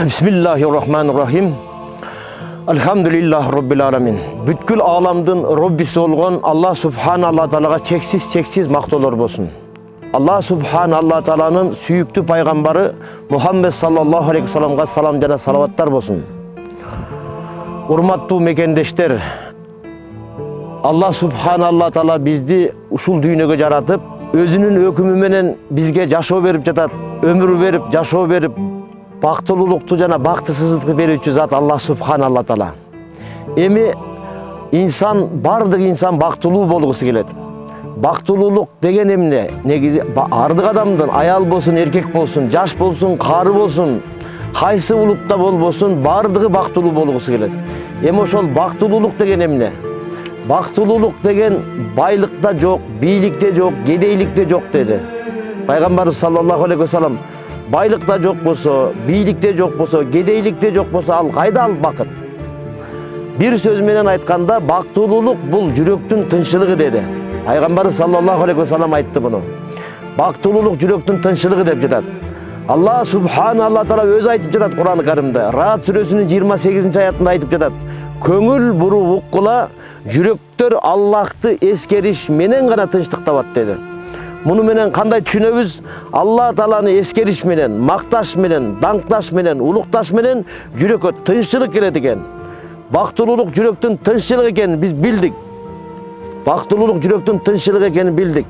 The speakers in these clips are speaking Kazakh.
Bismillahirrahmanirrahim. Elhamdülillah Rabbil alamin. Bütkül alamdın Rabbisi olgan Allah Subhanallah Teala'ga çeksiz maktolar bolsun. Allah Subhanallah Teala'nın süyüktü paygamberi Muhammed sallallahu aleyhi ve sellem'ga salam jana salavatlar bolsun. Urmattуу mekendeşler, Allah Subhanallah Teala bizdi uşul dünyöge jaratıp, özünün ökümü menen bizge жашоо берип жатат, ömür verip, жашоо verip, baktılılıktı jana baktısızlıkты berүүчү zat Allah Subhanallah Teala. Emi insan, bardıq insan baktılуу болгусу келет. Baktılуулuk деген emne? Negizi ardıq adamdın, ayal bolsun, erkek bolsun, жаш bolsun, kары bolsun, kayсы улутта болбосун, бардығы baktılуу болгусу келет. Эми ошол baktılуулuk деген emne? Baktılуулuk деген байлыкта жок, бийликте жок, кедейликте жок dedi. Пайгамбарыбыз саллаллаху алейхи ва саллям байлыкта жок болсо, бийликте жок болсо, кедейликте жок болсо, ал кайда ал бакыт? Bir söz менен айтканда, бактылуулук бул жүрөктүн тынччылыгы dedi. Пайгамбарыбыз саллаллаху алейхи ва саллям айтты буну. Бактылуулук жүрөктүн тынччылыгы деп жатат. Allah Subhanallah Teala өзү айтып жатат Кур'ан-ы Каримде. Раат сүрөсүнүн 28 аятында айтып жатат. Көңүл буруп уккула, жүрөктөр Аллахты эскериш менен гана тынчтык табат dedi. Муну менен кандай түшүнөбүз? Алла Тааланы эскериш менен, макташ менен, даңкташ менен, улукташ менен жүрөккө тынччылык келет экен. Бактылуулук жүрөктүн тынччылыгы экенин биз билдик. Бактылуулук жүрөктүн тынччылыгы экенин билдик.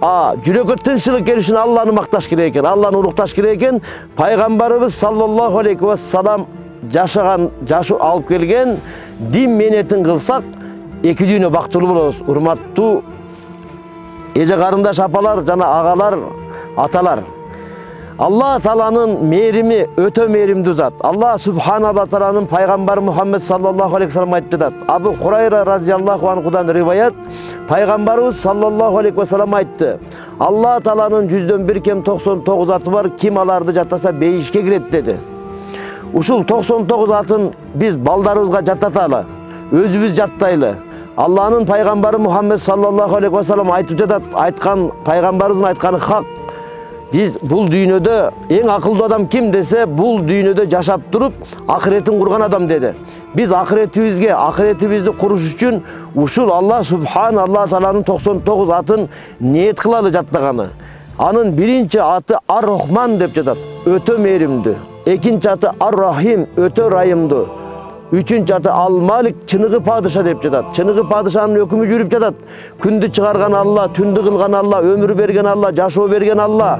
Жүрөккө тынччылык келиш үчүн Алланы макташ керек экен, Алланы улукташ керек экен. Пайгамбарыбыз саллаллаху алейхи ва саллям жашы алып келген дин менетин кылсак, эки дүйнө бактылуу болобуз. Урматтуу эже карындаш апалар жана агалар, аталар. Allah Teala'nın mehrimi öte mehrimdi zat. Allah Subhanallah Teala'nın Paygamberi Muhammed sallallahu aleyhi ve sellem aytты zat. Abu Hurayra radhiyallahu anhudan rivayet. Peygamberimiz sallallahu aleyhi ve sellem aytты. Allah Teala'nın 100'den 1 kem 99 atı var. Kim alardı jattasa beyişke giret dedi. Uşul 99 atın biz baldarımızga jattatalı. Özümüz jattaylı. Allah'ın Peygamberi Muhammed sallallahu aleyhi ve sellem aytıp jatat. Aytkan Peygamberimizin aytkanı hak. Biz bul dünyada en akıllı adam kim dese bul dünyada yaşap durup ahiretin kurgan adam dedi. Biz ahiretimizi kuruş için uşul Allah Subhanallah Teala'nın 99 atın niyet kılalı jattagаны. Anın birinci atı Ar-Rahman dep jatat, öte mehrimdi. Ekinci atı Ar-Rahim, öte rayımdı. Üçüncü atı Al-Malik, çınıgı padişah dep jatat. Çınıgı padişahın hükümü jürüp jatat. Kündü çıkargan Allah, tündü kılgan Allah, ömür bergen Allah, жашоо bergen Allah.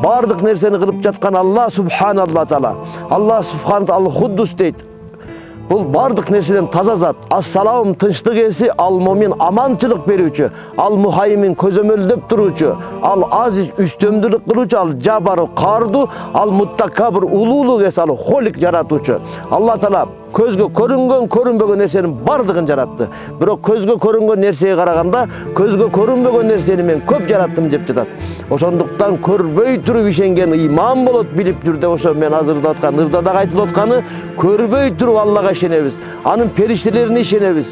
Bardıq nerseni kılıp jatkan Allah Subhanallah Teala. Allah Subhanallah Al-Huddus deydi. Бұл бардық нерседен таза зат. Ассалам тынчтык эси, ал-Мумин аманчылык берүүчү, ал-Мухаймин көзөмөлдөп туруучу, ал-Азиз үстөмдүлүк кылуучу, ал-Жабар карду, ал-Муттакабир улуулук эси, ал-Холик жаратуучу. Алла Таала көзгө көрүнгөн, көрүнбөгөн нерсенин бардыгын жаратты. Бирок көзгө көрүнгөн нерсеге караганда, көзгө көрүнбөгөн нерсени мен көп жараттым деп жатат. Ошондуктан көрбөй туруп ишенген ыйман болот билип жүр деп ошо мен азырда аткан, ырда да айтылып атканы, көрбөй туруп Аллага ишенебиз. Анын периштелерине ишенебиz.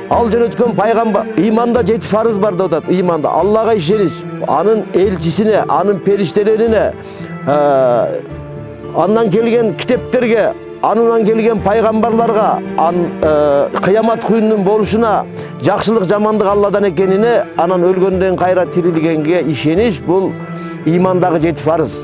Ал жөнөткөн пайгамбар, ыйманда 7 фарыз бар деп атат. Ыйманда Аллага ишениш, анын элчисине, анын периштелерине, андан келген китептерге, анынан келген пайгамбарларга, кыямат күнүнүн болушуна, жакшылык жамандык Алладан экенине, анан өлгөндөн кайра тирилгенге ишениш бул ыймандагы 7 фарыз.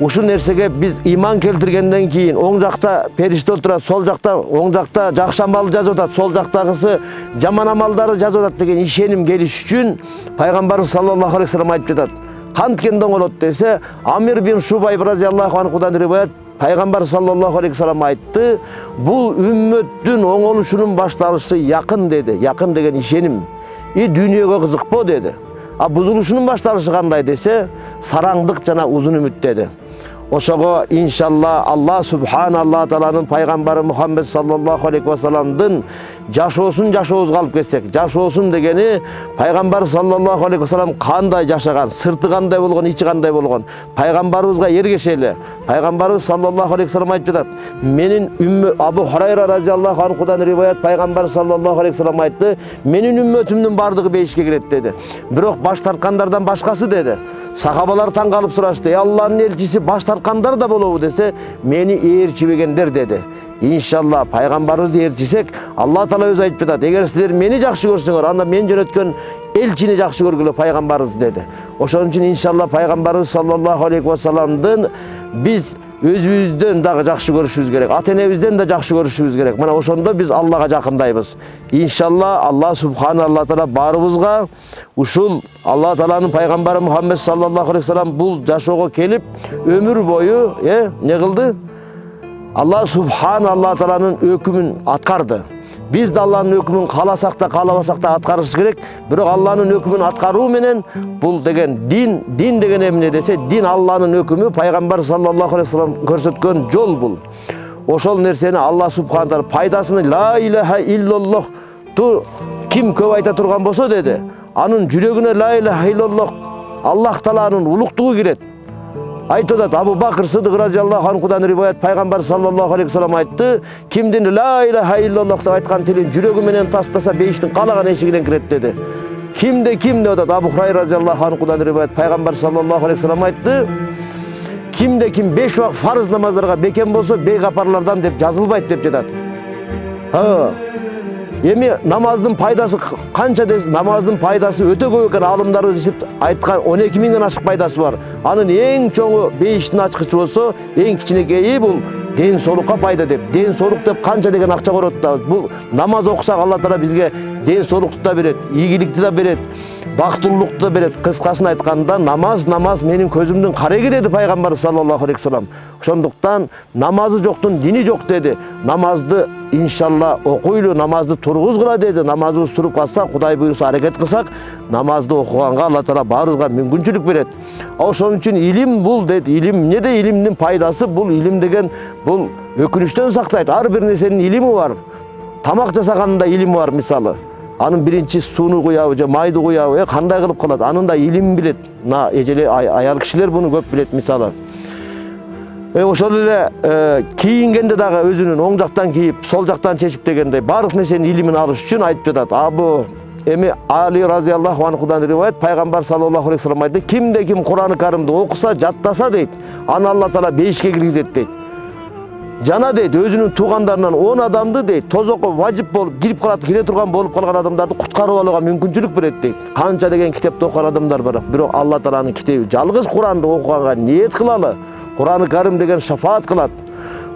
Ушул нерсеге биз ыйман келтиргенден кийин оң жакта периште отурат, сол жакта оң жакта жакшы амал жазып атат, сол жактагысы жаман амалдарды жазып атат деген ишеним келиш үчүн Пайгамбарыбыз саллаллаху алейхи ва саллям айтып жатат. Канткен доңолот десе, Амир бин Шубайб разияллаху анхудан риваят, Пайгамбар саллаллаху алейхи ва саллям айтты, бул үммөттүн оңолушунун башталышы якын dedi. Якын деген ишеним. Дүйнөгө кызыкпоо dedi. Бузулушунун башталышы кандай десе, сараңдык жана узун үмүт dedi. Ошого иншалла Алла Subhanallah Teala'nın Paygamberi Muhammed sallallahu aleyhi ve sellem'din жашообузга алып кетсек, жашоосун дегени Пайгамбар саллаллаху алейхи ва саллям кандай жашаган, сырты кандай болгон, ичи кандай болгон, пайгамбарыбызга эргешели. Пайгамбарыбыз саллаллаху алейхи ва саллям айтып жатат. Менин Абу Хурайра разияллаху анхудан риваят, Пайгамбар саллаллаху алейхи ва саллям айтты, менин үммөтүмдүн бардыгы бейишке кирет dedi. Бирок баш тарткандардан башкасы dedi. Сахабалар таң калып сурашты. Алланын элчиси баш талкандар да болобу десе, мени ээрчибегендер dedi. İnşallah пайгамбарыбызды ээрчисек, Алла Таала өзү айтып жатат. Эгер силер мени жакшы көрсөңөр, анда мен жөнөткөн элчини жакшы көргүлө пайгамбарыбыз dedi. Ошон үчүн иншалла пайгамбарыбыз саллаллаху алейхи ва салламдын биз өзүбүздөн дагы жакшы көрүшүбүз керек. Ата-энебизден да жакшы көрүшүбүз керек. Мына ошондо биз Аллага жакындайбыз. Иншалла Алла субхана Таала барыбызга ушул Алла Тааланын пайгамбары Мухаммед саллаллаху алейхи ва саллам бул жашоого келип, өмүр бою не кылды? Алла субхана Тааланын өкүмүн аткарды. Biz de Allah'ın hükmünü kalasak da kalamasak da atkarırız gerek. Bırak Allah'ın hükmünü atkarı menen bul degen din degen emne dese din Allah'ın hükmü Peygamber sallallahu aleyhi ve sellem görsetken yol bul. Oşol nerseni Allah subhanahu taala paydasını la ilahe illallah tu kim köp ayta turgan bolsa dedi. Anın yüreğine la ilahe illallah Allah Taala'nın uluktuğu giret. Айтады, Абу Бакр Сыдык разияллаху анхудан риваят пайгамбар саллаллаху алейхи ва саллам айтты, кимдин ла илаха иллаллах деп айткан тилин жүрөгү менен тастаса бейиштин калаган эшигинен кирет деди. Кимде деп Абу Хурайра разияллаху анхудан риваят пайгамбар саллаллаху алейхи ва саллам айтты, кимде ким 5 убак фарыз намаздарга бекем болсо бейгапарлардан деп жазылбайт деп жатат. Эми намаздын пайдасы канча десе, намаздын пайдасы өтө көп экен. Алымдарыбыз эсеп айткан 12 миңден ашык пайдасы бар. Анын эң чоңу бейиштин ачкычы болсо, эң кичинекейи бул ден соолукка пайда деп. Ден соолук деп канча деген акча көрөт да. Бул намаз окусак Алла Таала бизге ден соолукту да берет, ийгиликти да берет, бактылуулукту да берет. Кыскасын айтканда намаз менин көзүмдүн кареги деди пайгамбар саллаллаху алейхи ва саллам. Ошондуктан намазы жоктун дини жок деди. Намазды иншалла окуйлу, намазды тургузгула деди. Намазыбыз туруп калса, Кудай буйруса аракет кылсак, намазды окуганга Алла Таала баарыбызга мүмкүнчүлүк берет. Ошон үчүн илим бул деди. Илим эмнеде илимдин пайдасы? Бул илим деген бул өкүнүчтөн сактайт. Ар бир нерсенин илими бар. Тамак жасаганында илими бар мисалы. Анын биринчи сууну куябы же майды куябы, кандай кылып кылат? Анын да илимин билет. Эжеле аял кишилер буну көп билет мисалы. Ошол эле кийингенде дагы өзүнүн оң жактан кийип, сол жактан чечип дегендей баардык нерсенин илимин алыш үчүн айтып жатат. Абу эми Али разияллаху анхудан риваят пайгамбар саллаллаху алейхи ва саллам айтты, кимде ким Кур'ан-ы Каримди окуса, жаттаса дейт, аны Алла Таала бейишке киргизет дейт. Жана дейт, өзүнүн туугандарынан 10 адамды дейт, тозокко важип болуп кирип калат, кире турган болуп калган адамдарды куткарып алууга мүмкүнчүлүк берет дейт. Канча деген китепти окуган адамдар бар, бирок Алла Тааланын китеби жалгыз Кур'анды окуганга ниет кылалы. Кур'ан-ы Карим деген шафаат кылат.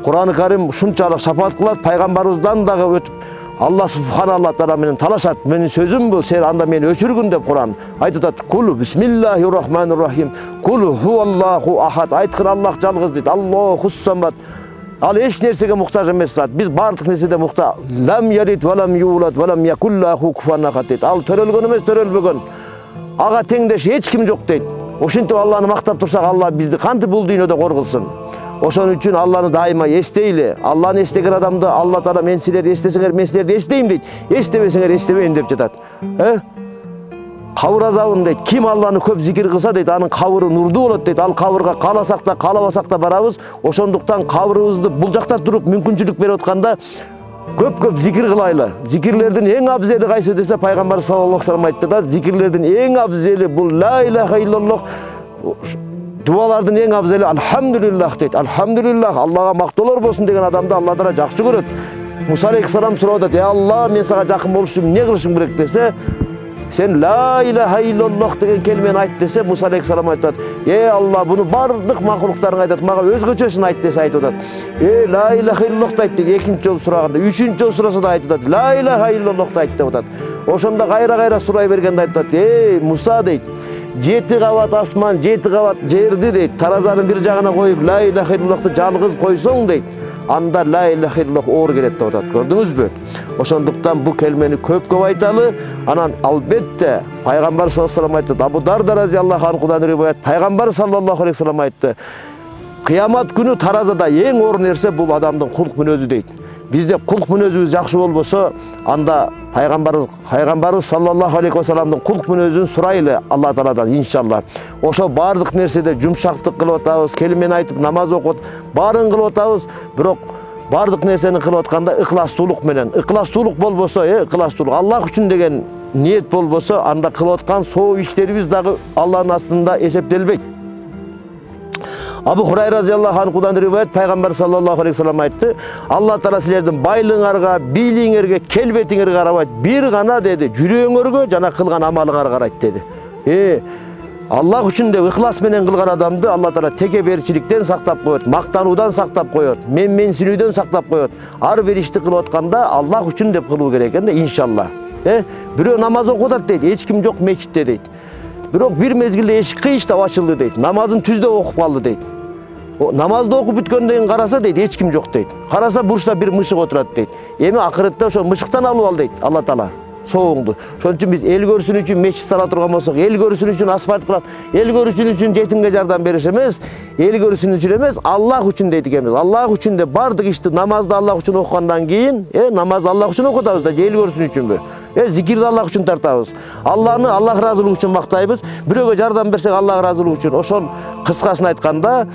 Кур'ан-ы Карим ушунчалык шафаат кылат, пайгамбарыбыздан дагы өтүп Алла субхана Таала менен талашат. Менин сөзүм бул, сен анда мени өчүргүн деп Кур'ан айтып атат. Кулу бисмиллахир рахманир рахим. Кулу хуаллаху ахад. Айткын Аллах жалгыз дейт. Аллахус самад. Ал эч нерсеге муктаж эмес зат. Биз бардык нерседе мукта. Лам ярит ва лам юлад ва лам якуллаху куфуан ахад дейт. Ал төрөлгөн эмес, төрөлбөгөн. Ага теңдеш эч ким жок дейт. Ошентип Алланы мактап турсак, Алла бизди кантип бул дүйнөдө коргулсун. Ошон үчүн Алланы дайыма эстейли. Алланы эстеген адамды Алла Таала мен силерди эстесеңер, мен силерди эстейм дейт. Эстебесеңер эстебейм деп жатат. Кабыр азабын дейт. Ким Алланы көп зикир кылса дейт, анын кабыры нурдуу болот дейт. Ал кабырга кааласак да, каалабасак да барабыз. Ошондуктан кабырыбызды бул жакта туруп мүмкүнчүлүк берип атканда көп зикир кылайлы. Зикирлердин эң абзели кайсы десе, пайгамбар саллаллаху алейхи ва саллам айтты да, зикирлердин эң абзели бул ла илаха иллаллах. Дуалардын эң абзели алхамдулиллах дейт. Алхамдулиллах, Аллага мактоолор болсун деген адамды Алла Таала жакшы көрөт. Муса алейхиссалам сурады, "Ey Алла, мен сага жакын болуш үчүн эмне кылышым керек?" десе, сен ла илаха иллаллах деген келмени айт десе, Муса алейхиссалам айтат, "Ey Алла, буну бардык макулуктарың айтат, мага өзгөчөсүн айт" десе айтып атат. Ла илаха иллаллах айт деп экинчи жолу сураганда, үчүнчү жолу сураса да айтып атат, ла илаха иллаллах айт деп атат. Ошондо кайра сурай бергенде айтып атат, "Ey Муса" дейт, 7 кабат асман, 7 кабат жерди дейт, таразанын бир жагына коюп ла илаха иллаллахты жалгыз койсоң дейт, анда ла илаха иллаллах оор келет деп атат. Көрдүңүзбү? Ошондуктан бул келмени көп айталы. Анан албетте пайгамбар саллаллаху алейхи ва саллам айтты, Абу Дарда разияллаху анхудан риваят, пайгамбар саллаллаху алейхи ва саллам айтты, кыямат күнү таразада эң оор нерсе бул адамдын кулк мүнөзү дейт. Bizde kulk münözümüz жақсы болбосо, анда пайгамбарыбыз саллаллаху алейхи ва салламдын кулк мүнөзүн сурайлы Алла Тааладан иншалла. Ошо бардык нерседе жумшактык кылып атабыз, келмени айтып намаз окуп, баарын кылып атабыз, бирок бардык нерсени кылып атканда ыкластуулук менен. Ыкластуулук болбосо, ыкластуулук Аллах үчүн деген ниет болбосо, анда кылып аткан соо иштерибиз дагы Алланын астында эсептелбейт. Abu Hurayra radıyallahu anhu'dan rivayet Peygamber sallallahu aleyhi ve sellem aytdı. Allah Teala sizlerden baylığınarga, biliğinarga, kelbetingirge karabayt. Bir gana dedi, jüröğüngörgө jana kılgan amalыңarga karayt dedi. Allah üçün de ihlas menen kılgan adamdı Allah Teala tekeberçilikten saktap koyot, maktanуудан saktap koyot, menmensinүүдөн saktap koyot. Ar bir işti kılıp atkanda Allah üçün dep kılуу керек экен иншалла. Бирөө намаз окутат дейт, эч ким жок мечитте дейт. Бирок bir mezgilde эшик кыйыштап ачылды дейт. Намазын түздө окуп калды дейт. Намазды окуп бүткөндөн кийин караса дейт, эч ким жок дейт. Караса бурчта bir мышык отурат дейт. Эми акырытта ошо мышыктан алып ал дейт Алла Таала. Соңду. Ошон үчүн биз эл көрсүн үчүн мечит сала турган болсок, эл көрсүн үчүн асфальт кылат, эл көрсүн үчүн жетимге жардам бериш эмес, эл көрсүн үчүн эмес, Аллах үчүн дейт экенбиз. Аллах үчүн деп бардык ишти намазды Аллах үчүн окугандан кийин, намазды Аллах үчүн окутабыз да, эл көрсүн үчүнбү? Зикирди Аллах үчүн тартабыз. Аллахны Аллах ыраазылыгы үчүн мактайбыз. Бирөөгө жардам берсек Аллах ыраазылыгы үчүн. Ошол кыскасын айтканда,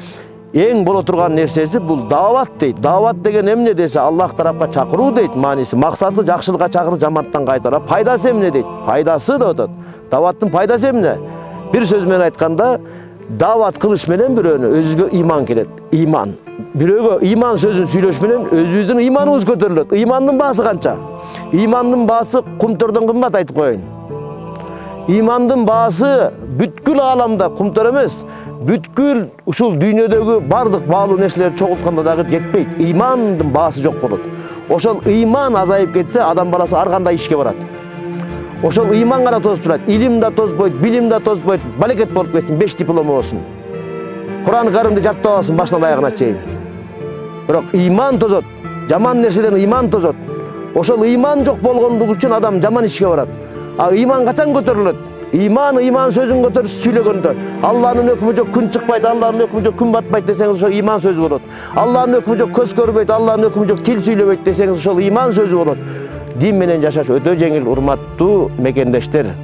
эң боло турган нерсеси бул дават дейт. Дават деген эмне десе, Аллах тарапка чакыруу дейт мааниси. Максаты жакшылыкка чакырып, жамандыктан кайтаруу. Пайдасы эмне дейт? Пайдасы да атат. Даваттын пайдасы эмне? Бир сөз менен айтканда, дават кылыш менен бирөөнү өзүгө иман келет. Иман. Бирөөгө иман сөзүн сүйлөш менен өзүбүздүн иманыбыз көтөрүлөт. Имандын баасы канча? Имандын баасы кумтордон кымбат айтып коеюн. Имандын баасы бүткүл ааламда кумтор эмес. Бүткүл ушул дүйнөдөгү бардык баалуу нерселерди чогултканда дагы жетпейт. Имандын баасы жок болот. Ошол иман азайып кетсе, адам баласы ар кандай ишке барат. Ошол иман гана тосуп турат. Илим да тозбойт, билим да тозбойт, балекет болуп кетсин, 5 диплому болсун. Кур'ан Каримди жаттап алсын башынан аягына чейин. Бирок иман тозот. Жаман нерседен иман тозот. Ошол иман жок болгондугу үчүн адам жаман ишке барат. А иман качан көтөрүлөт? Иман сөзүн көтөрүп сүйлөгөндө, Алланын өкүмү жок күн чыкпайт, Алланын өкүмү жок күн батпайт десеңиз, ошол иман сөзү болот. Алланын өкүмү жок көз көрбөйт, Алланын өкүмү жок тил сүйлөбөйт десеңиз, ошол иман сөзү болот. Дин менен жашаш өтө жеңил, урматтуу мекендештер.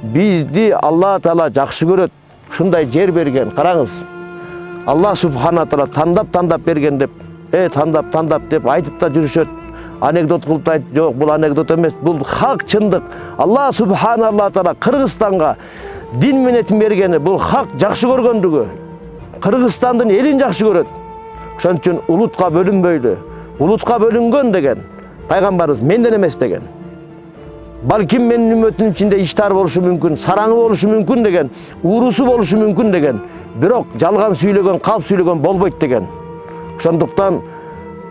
Бизди Алла Таала жакшы көрөт. Ушундай жер берген. Караңыз. Аллах субхана таала тандап берген деп, тандап деп айтып да жүрүшөт. Анекдот кылып айтып, жок, бул анекдот эмес, бул хак, чындык. Аллах субханалла таала Кыргызстанга дин менетин бергени, бул хак жакшы көргөндүгү. Кыргызстандын элин жакшы көрөт. Ошон үчүн улутка бөлүнбөйлү. Улутка бөлүнгөн деген пайгамбарыбыз менден эмес деген. Балким менин үммөтүнүн ичинде иштар болушу мүмкүн, сараңы болушу мүмкүн деген, уурусу болушу мүмкүн деген. Бирок жалган сүйлөгөн, калп сүйлөгөн болбойт деген. Ошондуктан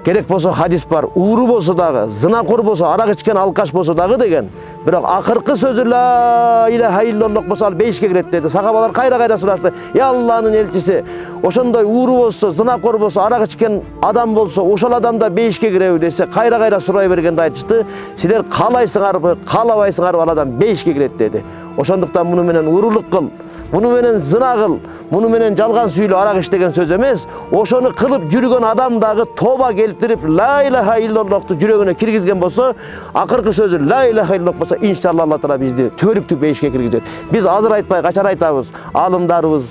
керек болсо хадис бар, ууру болсо дагы, зынакор болсо, арак ичкен алкаш болсо дагы деген. Бирок акыркы сөзү ла илаха иллаллах болсо ал бейишке кирет деди. Сахабалар кайра сурашты. Алланын элчиси, ошондой ууру болсо, зынакор болсо, арак ичкен адам болсо, ошол адам да бейишке киреби десе, кайра сурай бергенде айтышты, силер каалайсыңарбы, каалабайсыңарбы, ал адам бейишке кирет деди. Ошондуктан муну менен уурулук кыл, муну менен зына кыл, муну менен жалган сүйлө, арак иштеген сөз эмес. Ошону кылып жүргөн адам дагы тоба келтирип, ла илаха иллаллахты жүрөгүнө киргизген болсо, акыркы сөзү ла илаха иллаллах болсо, иншалла Алла Таала бизди төрүктүк бейишке киргизет. Биз азыр айтпай, качан айтабыз? Алымдарыбыз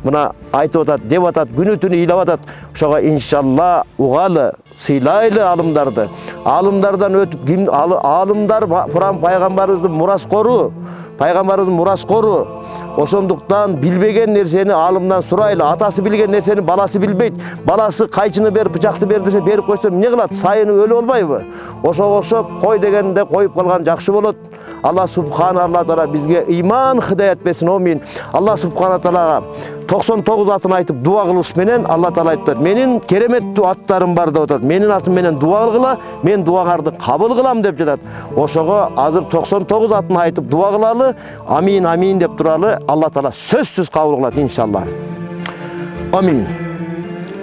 мына айтып атат, деп атат, күнү түнү ыйлап атат. Ошого иншалла угалы, сыйлайлы алымдарды. Алымдардан өтүп, алымдар пайгамбарыбыздын мураскору, пайгамбарыбыздын мураскору. Ошондуктан билбеген нерсени алымдан сурайлы. Атасы билген нерсени баласы билбейт. Баласы кайчыны берип, бычакты бер десе берип койсо эмне кылат? Сайыны өлө болбойбу? Ошого окшоп кой дегенде коюп калган жакшы болот. Алла субханалла таала бизге иман хидаят берсин. Амин. Алла субхана таалага 99 атын айтып дуа кылыш менен Алла Таала айтат. Менин кереметтүү аттарым бар деп атат. Менин атым менен дуа кылгыла, мен дуаңарды кабыл кылам деп жатат. Ошого азыр 99 атын айтып дуа кылалы. Амин, амин деп туралы. Алла Таала сөзсүз кабыл кылат иншалла. Амин.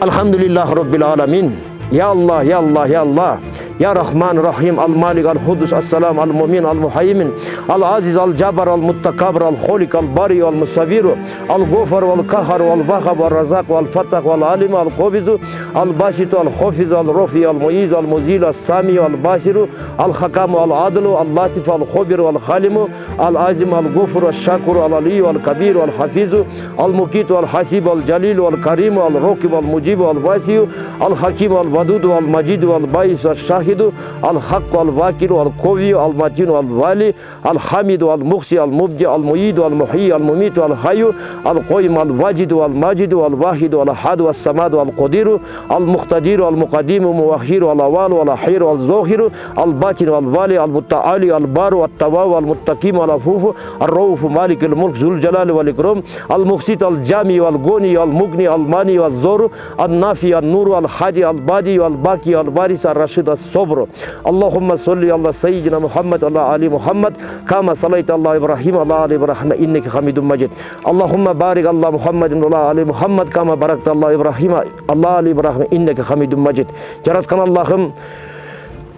Алхамдулиллахи роббил аламин. Ya Allah, ya Allah, ya Allah. Ya Rahman, Rahim, Al-Malik, Al-Hudus, As-Salam, Al-Mumin, Al-Muhaymin, Al-Aziz, Al-Jabbar, Al-Muttakabir, Al-Kholik, Al-Bari, Al-Musaviru, Al-Ghafar, Al-Kahar, Al-Wahhab, Al-Razak, Al-Fatah, Al-Alim, Al-Qabizu, Al-Basitu, Al-Khafiz, Al-Rafi, Al-Muiz, Al-Muzil, Al-Sami, Al-Basiru, Al-Hakamu, Al-Adilu, Al-Latif, Al-Khabiru, Al-Khalimu, Al-Azim, Al-Ghafur, Al-Shakuru, Al-Aliyu, Al-Kabiru, Al-Hafizu, Al-Mukitu, Al-Hasibu, Al-Jalilu, Al-Karimu, Al-Rakibu, Al-Mujibu, Al-Wasiyu, Al-Hakimu, Al-Wadudu, Al-Majidu, Al-Baisu, Al-Shah vahidu al hakku al vakilu al koviyu al matinu al vali al hamidu al muhsi al mubdi al muidu al muhyi al mumitu al hayyu al qayyum al vacidu al macidu al vahidu al ahadu al samadu al qadiru al muhtadiru al muqaddimu muvahhiru al avalu al ahiru al zohiru al batinu al vali al muttaali al baru al tawavu al muttakimu al afufu al raufu malik al mulk zul jalali wal ikram al muhsit al jami al goni al mugni al mani al zoru al nafi al nuru al hadi al badi al baki al varis al rashid al sobru. Allahumma salli ala seyyidina Muhammad ala ali Muhammad kama salayta ala İbrahim ala ali İbrahim inneke hamidun majid. Allahumma barik ala Muhammedin ala ali Muhammad kama barakta ala İbrahim ala ali İbrahim inneke hamidun majid. Yaratkan Allah'ım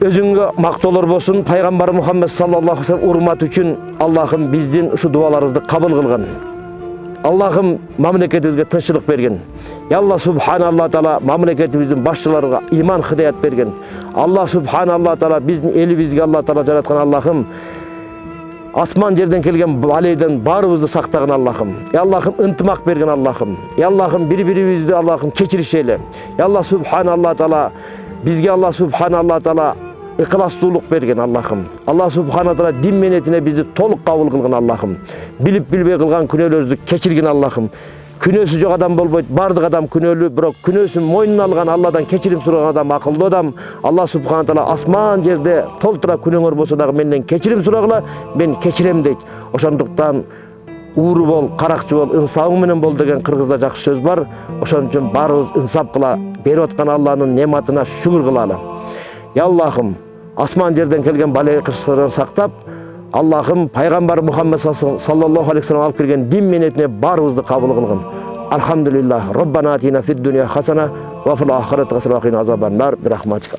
özüңгө мактоолор болсун. Пайгамбар Muhammed sallallahu aleyhi ve sellem урматы үчүн Allah'ım биздин şu dualarыбызды кабыл кылгын. Allah'ım mamleketibizge tınçılık bergen. Ya Allah subhanallah taala mamleketimizin başçılarına iman hidayet bergen. Allah subhanallah taala bizdin elibizge Allah taala jaratkan Allah'ım asman жерден келген балейден барыбызды сактагын Allah'ım. Ya Allah'ım ынтымак берген Allah'ım. Ya Allah'ım bir-biribizди Allah'ım keçirişeyle. Ya Allah subhanallah taala bizge Allah subhanallah taala ıkılastуулuk bergen Allah'ım. Allah subhanahu taala din menetine bizi toluk kabul kılgın Allah'ım. Bilip bilbey kılgan күнөөлөрүбүздү keçirgin Allah'ım. Күнөөсү жок адам болбойт, бардык адам күнөөлүү, бирок күнөөсүн мойнуна алган Алладан кечирим сураган адам акылдуу адам. Allah subhanahu taala асман жерде толтура күнөөңөр болсо дагы менден кечирим сурагыла, мен кечирем дейт. Ошондуктан ууру бол, каракчы бол, ынсабың менен бол деген кыргызда жакшы сөз бар. Ошон үчүн баарыбыз ынсап кыла, берип аткан Алланын нематына шүгүр кылалы. Ya Allah'ım asman жерден келген балай кырсыктардан сактап, Allah'ım Peygamber Muhammed sallallahu aleyhi ve sellem alıp келген din menetine barыбызды kabul kılgın. Elhamdülillah. Rabbana atina fid dunya hasana ve fil ahireti hasana ve qina azaban nar bi rahmatika.